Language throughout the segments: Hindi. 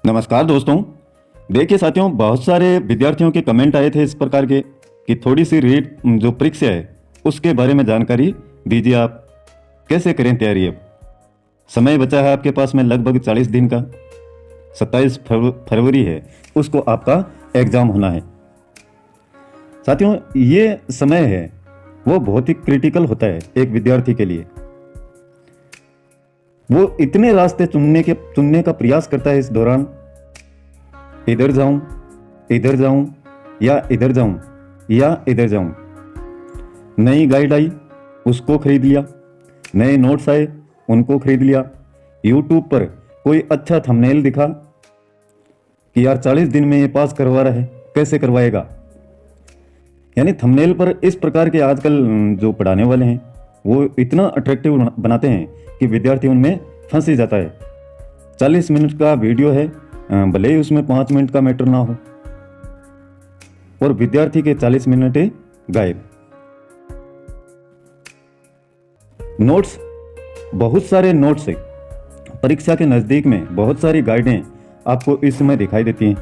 नमस्कार दोस्तों। देखिए साथियों, बहुत सारे विद्यार्थियों के कमेंट आए थे इस प्रकार के कि थोड़ी सी रीट जो परीक्षा है उसके बारे में जानकारी दीजिए। आप कैसे करें तैयारी? अब समय बचा है आपके पास में लगभग 40 दिन का। 27 फरवरी है, उसको आपका एग्जाम होना है। साथियों, ये समय है वो बहुत ही क्रिटिकल होता है एक विद्यार्थी के लिए। वो इतने रास्ते चुनने का प्रयास करता है इस दौरान, इधर जाऊं, इधर जाऊं, या इधर जाऊं, या इधर जाऊं। नई गाइड आई, उसको खरीद लिया। नए नोट्स आए, उनको खरीद लिया। यूट्यूब पर कोई अच्छा थंबनेल दिखा कि यार 40 दिन में ये पास करवा रहा है, कैसे करवाएगा। यानी थंबनेल पर इस प्रकार के आजकल जो पढ़ाने वाले हैं वो इतना अट्रैक्टिव बनाते हैं कि विद्यार्थी उनमें फंस ही जाता है। 40 मिनट का वीडियो है, भले ही उसमें 5 मिनट का मैटर ना हो, और विद्यार्थी के 40 मिनट गायब। नोट्स, बहुत सारे नोट्स है। परीक्षा के नज़दीक में बहुत सारी गाइडें आपको इस समय दिखाई देती हैं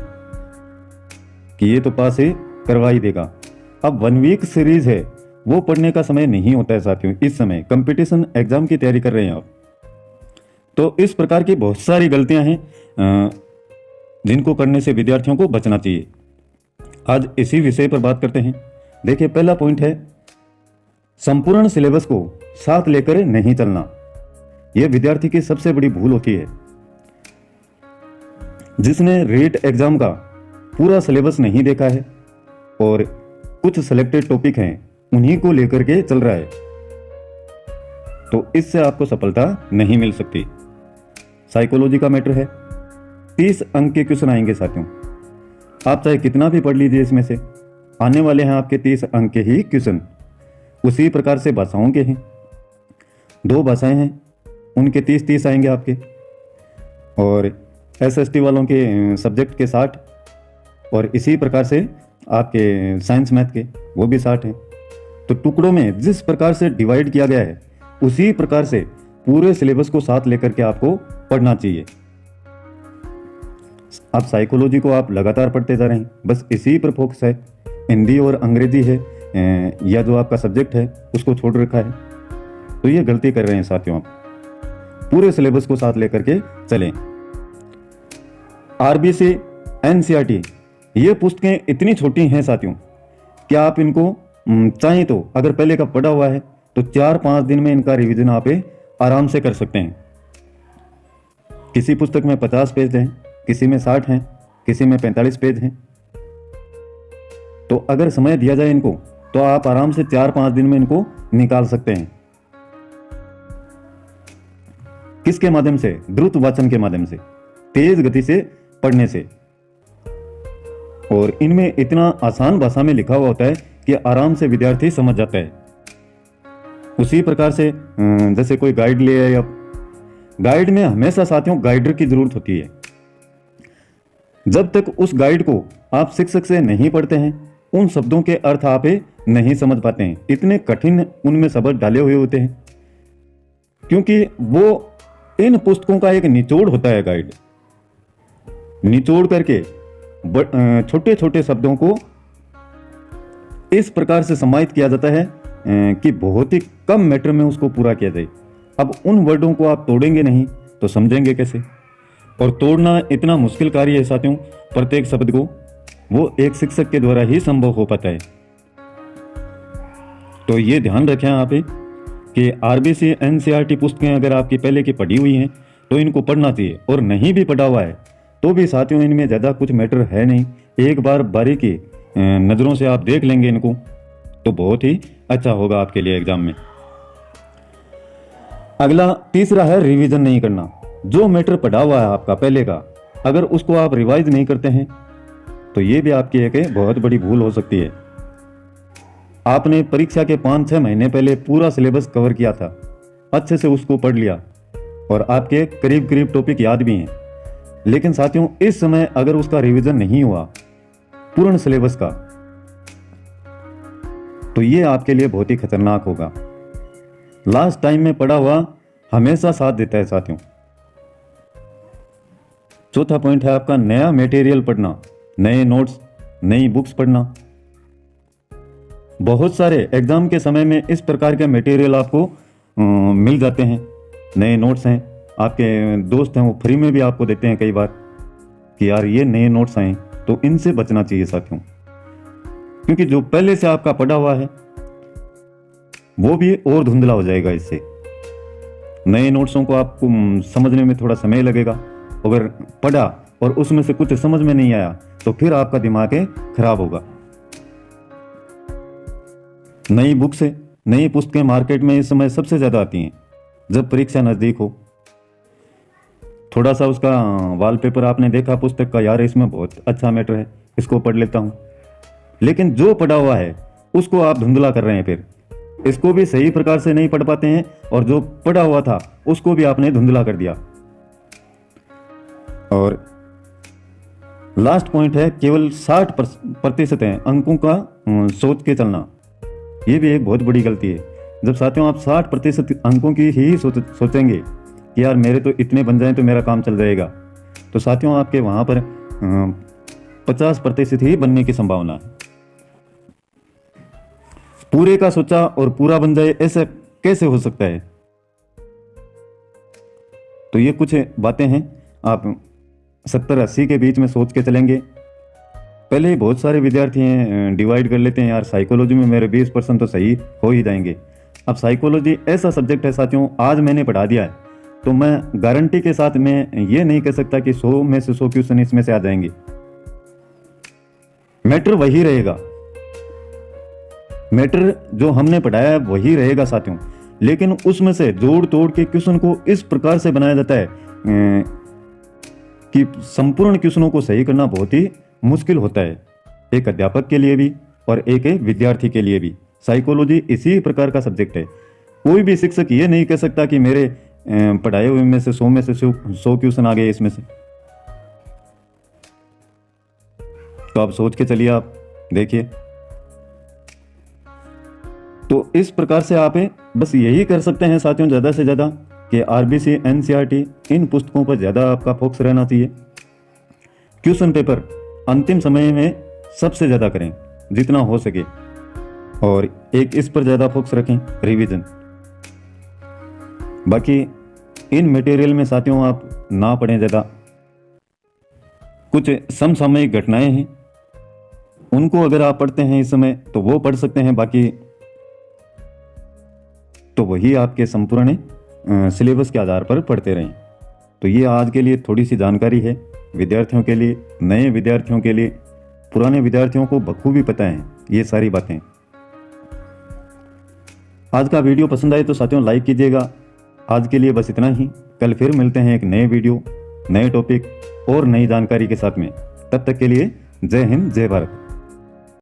कि ये तो पास ही करवा ही देगा। अब 1 वीक सीरीज है, वो पढ़ने का समय नहीं होता है साथियों। इस समय कंपटीशन एग्जाम की तैयारी कर रहे हैं आप, तो इस प्रकार की बहुत सारी गलतियां हैं जिनको करने से विद्यार्थियों को बचना चाहिए। आज इसी विषय पर बात करते हैं। देखिए, पहला पॉइंट है संपूर्ण सिलेबस को साथ लेकर नहीं चलना। यह विद्यार्थी की सबसे बड़ी भूल होती है। जिसने रीट एग्जाम का पूरा सिलेबस नहीं देखा है और कुछ सिलेक्टेड टॉपिक हैं उन्हीं को लेकर के चल रहा है, तो इससे आपको सफलता नहीं मिल सकती। साइकोलॉजी का मैटर है। 30 अंक के क्वेश्चन आएंगे साथियों। आप चाहे कितना भी पढ़ लीजिए, इसमें से आने वाले हैं आपके 30 अंक के ही क्वेश्चन। उसी प्रकार से भाषाओं के हैं, 2 भाषाएं हैं, उनके 30 आएंगे आपके। और SST वालों के सब्जेक्ट के 60, और इसी प्रकार से आपके साइंस मैथ के वो भी 60 हैं। तो टुकड़ों में जिस प्रकार से डिवाइड किया गया है उसी प्रकार से पूरे सिलेबस को साथ लेकर के आपको पढ़ना चाहिए। आप साइकोलॉजी को आप लगातार पढ़ते जा रहे हैं, बस इसी पर फोकस है। हिंदी और अंग्रेजी है या जो आपका सब्जेक्ट है उसको छोड़ रखा है, तो ये गलती कर रहे हैं साथियों। आप पूरे सिलेबस को साथ लेकर के चलें। RBC NCERT, ये पुस्तकें इतनी छोटी हैं साथियों कि आप इनको चाहें तो, अगर पहले का पढ़ा हुआ है तो 4-5 दिन में इनका रिवीजन आप आराम से कर सकते हैं। किसी पुस्तक में 50 पेज हैं, किसी में 60 हैं, किसी में 45 पेज हैं। तो अगर समय दिया जाए इनको तो आप आराम से 4-5 दिन में इनको निकाल सकते हैं। किसके माध्यम से? द्रुत वाचन के माध्यम से, तेज गति से पढ़ने से। और इनमें इतना आसान भाषा में लिखा हुआ होता है कि आराम से विद्यार्थी समझ जाता है। उसी प्रकार से जैसे कोई गाइड ले आए, अब गाइड में हमेशा साथियों गाइडर की जरूरत होती है। जब तक उस गाइड को आप शिक्षक से नहीं पढ़ते हैं, उन शब्दों के अर्थ आप नहीं समझ पाते हैं। इतने कठिन उनमें शब्द डाले हुए होते हैं, क्योंकि वो इन पुस्तकों का एक निचोड़ होता है। गाइड निचोड़ करके छोटे छोटे शब्दों को इस प्रकार से समाहित किया जाता है कि बहुत ही कम मैटर में उसको पूरा किया जाए। अब उन वर्डों को आप तोड़ेंगे नहीं तो समझेंगे कैसे? और तोड़ना इतना मुश्किल कार्य है साथियों, प्रत्येक शब्द को वो एक शिक्षक के द्वारा ही संभव हो पाता है। तो ये ध्यान रखें आप कि RBC NCERT पुस्तकें अगर आपकी पहले की पढ़ी हुई हैं तो इनको पढ़ना चाहिए, और नहीं भी पढ़ा हुआ है तो भी साथियों इनमें ज़्यादा कुछ मैटर है नहीं। एक बार बारीकी नज़रों से आप देख लेंगे इनको तो बहुत ही अच्छा होगा आपके लिए एग्जाम में। अगला, तीसरा है रिवीजन नहीं करना। जो मैटर पढ़ा हुआ है आपका पहले का, अगर उसको आप रिवाइज नहीं करते हैं तो ये भी आपकी एक बहुत बड़ी भूल हो सकती है। आपने परीक्षा के 5-6 महीने पहले पूरा सिलेबस कवर किया था, अच्छे से उसको पढ़ लिया और आपके करीब करीब टॉपिक याद भी हैं, लेकिन साथियों इस समय अगर उसका रिवीजन नहीं हुआ पूर्ण सिलेबस का, तो ये आपके लिए बहुत ही खतरनाक होगा। लास्ट टाइम में पढ़ा हुआ हमेशा साथ देता है साथियों। चौथा पॉइंट है आपका नया मटेरियल पढ़ना, नए नोट्स, नई बुक्स पढ़ना। बहुत सारे एग्जाम के समय में इस प्रकार के मटेरियल आपको मिल जाते हैं। नए नोट्स हैं, आपके दोस्त हैं वो फ्री में भी आपको देते हैं कई बार कि यार ये नए नोट्स आए, तो इनसे बचना चाहिए साथियों, क्योंकि जो पहले से आपका पढ़ा हुआ है वो भी और धुंधला हो जाएगा इससे। नए नोट्सों को आपको समझने में थोड़ा समय लगेगा। अगर पढ़ा और उसमें से कुछ समझ में नहीं आया तो फिर आपका दिमाग खराब होगा। नई बुक से नई पुस्तकें मार्केट में इस समय सबसे ज़्यादा आती हैं जब परीक्षा नज़दीक हो। थोड़ा सा उसका वॉलपेपर आपने देखा पुस्तक का, यार इसमें बहुत अच्छा मैटर है, इसको पढ़ लेता हूँ, लेकिन जो पढ़ा हुआ है उसको आप धुंधला कर रहे हैं, फिर इसको भी सही प्रकार से नहीं पढ़ पाते हैं और जो पढ़ा हुआ था उसको भी आपने धुंधला कर दिया। और लास्ट पॉइंट है केवल 60% अंकों का सोच के चलना। ये भी एक बहुत बड़ी गलती है। जब साथियों आप 60% अंकों की ही सोचेंगे कि यार मेरे तो इतने बन जाएं तो मेरा काम चल जाएगा, तो साथियों आपके वहाँ पर 50% ही बनने की संभावना है। पूरे का सोचा और पूरा बन जाए, ऐसा कैसे हो सकता है? तो ये कुछ बातें हैं, आप 70-80 के बीच में सोच के चलेंगे। पहले ही बहुत सारे विद्यार्थी हैं डिवाइड कर लेते हैं, यार साइकोलॉजी में मेरे 20% तो सही हो ही जाएंगे। अब साइकोलॉजी ऐसा सब्जेक्ट है साथियों, आज मैंने पढ़ा दिया है तो मैं गारंटी के साथ मैं ये नहीं कह सकता कि 100 में से 100 क्वेश्चन इसमें से आ जाएंगे। मैटर वही रहेगा, मैटर जो हमने पढ़ाया है वही रहेगा साथियों, लेकिन उसमें से जोड़ तोड़ के क्वेश्चन को इस प्रकार से बनाया जाता है कि संपूर्ण क्वेश्चनों को सही करना बहुत ही मुश्किल होता है, एक अध्यापक के लिए भी और एक विद्यार्थी के लिए भी। साइकोलॉजी इसी प्रकार का सब्जेक्ट है। कोई भी शिक्षक ये नहीं कह सकता कि मेरे पढ़ाए हुए में से 100 में से 100 क्वेश्चन आ गए इसमें से। तो आप सोच के चलिए, आप देखिए। तो इस प्रकार से आप बस यही कर सकते हैं साथियों, ज़्यादा से ज़्यादा कि आरबीसी, एनसीईआरटी इन पुस्तकों पर ज़्यादा आपका फोकस रहना चाहिए। क्वेश्चन पेपर अंतिम समय में सबसे ज़्यादा करें जितना हो सके, और एक इस पर ज़्यादा फोकस रखें, रिवीजन। बाकी इन मटेरियल में साथियों आप ना पढ़ें ज़्यादा। कुछ समसामयिक घटनाएं हैं उनको अगर आप पढ़ते हैं इस समय तो वो पढ़ सकते हैं, बाकी तो वही आपके संपूर्ण सिलेबस के आधार पर पढ़ते रहें। तो ये आज के लिए थोड़ी सी जानकारी है विद्यार्थियों के लिए, नए विद्यार्थियों के लिए। पुराने विद्यार्थियों को बखूबी पता है ये सारी बातें। आज का वीडियो पसंद आए तो साथियों लाइक कीजिएगा। आज के लिए बस इतना ही, कल फिर मिलते हैं एक नए वीडियो, नए टॉपिक और नई जानकारी के साथ में। तब तक के लिए जय हिंद, जय भारत।